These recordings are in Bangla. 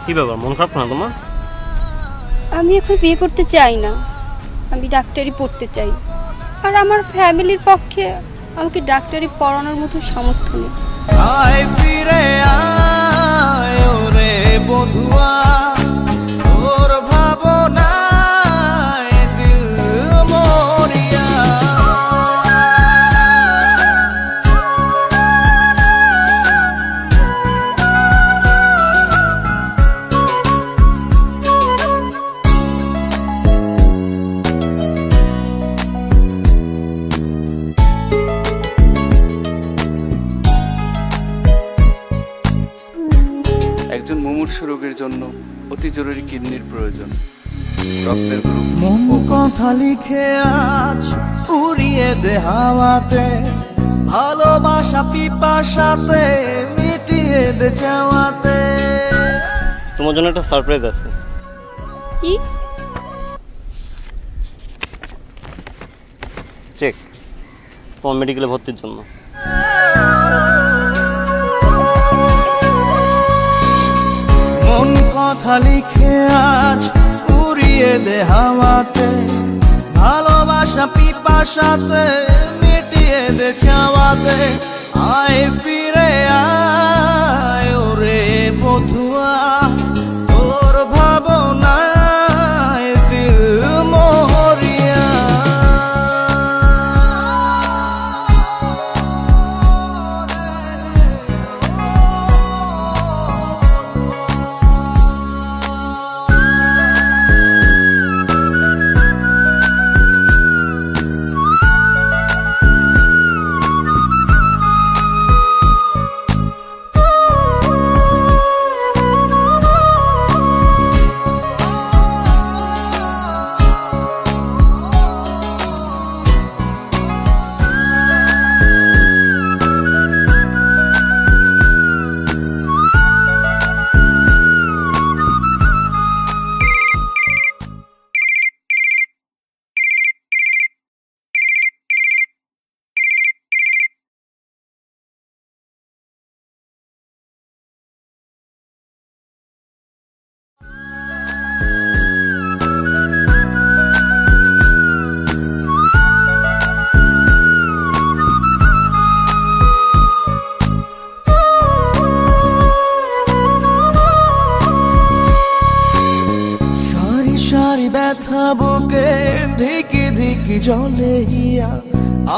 কি ব্যাপার, মন খারাপ না তোমার? আমি এখন বিয়ে করতে চাই না, আমি ডাক্তারি পড়তে চাই। আর আমার ফ্যামিলির পক্ষে আমাকে ডাক্তারি পড়ানোর মতো সামর্থ্য নেই। আয় ফিরে আয় ওরে বধুয়া, তোর ভাবনায় দিল মরিয়া। একজন মুমূর্ষু রোগীর জন্য অতি জরুরি কিডনির প্রয়োজন। রক্তের গ্রুপ মন কথা লিখে আজ উড়িয়ে দে হাওয়াতে, ভালোবাসা পিপাসাতে মিটিয়ে দে চাওয়াতে। তোমার জন্য একটা সারপ্রাইজ আছে। কি? চেক তোমার মেডিকেলে ভর্তির জন্য। মন কথা লিখে আজ উড়িয়ে দে হাওয়াতে, ভালোবাসা পিপাসাতে মিটিয়ে দে চাওয়াতে। আয় ফিরে আয় ওরে বধুয়া, তোর ভাবনায় দিল মরিয়া। ব্যথা বুকে ধিকি ধিকি জলে হিয়া,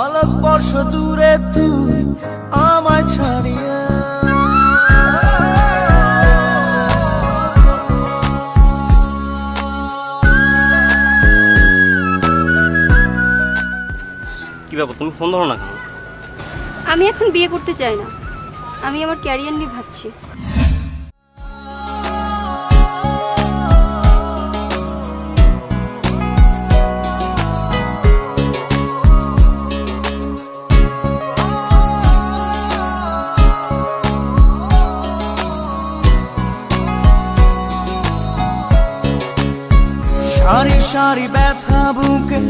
আলোক বর্ষ দূরে তুই আমায় ছাড়িয়া। কি ব্যাপার, তুমি ফোন ধরো না কেন? আমি এখন বিয়ে করতে চাই না, আমি আমার ক্যারিয়ার নিয়ে ভাবছি। সারি সারি ব্যথা বুকে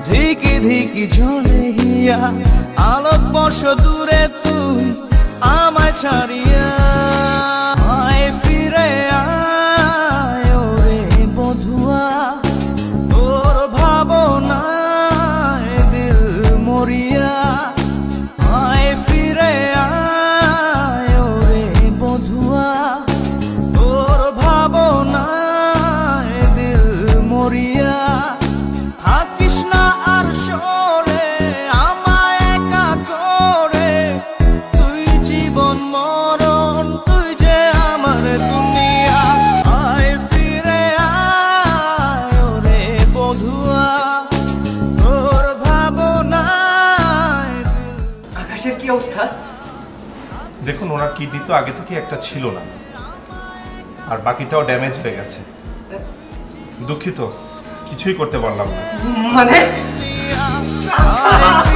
ধিকি ধিকি ঝলে হিয়া, আলোক বর্ষ দূরে তুই আমায় ছাড়িয়া। আয় ফিরে আয় ওরে বধুয়া, তোর ভাবনায় দিল মরিয়া। আয় ফিরে আয় ওরে বধুয়া, তোর ভাবনায় দিল মরিয়া। দেখুন ওনার কিডনি তো আগে থেকে একটা ছিল না, আর বাকিটাও ড্যামেজ হয়ে গেছে। দুঃখিত, কিছুই করতে পারলাম না। মানে আয়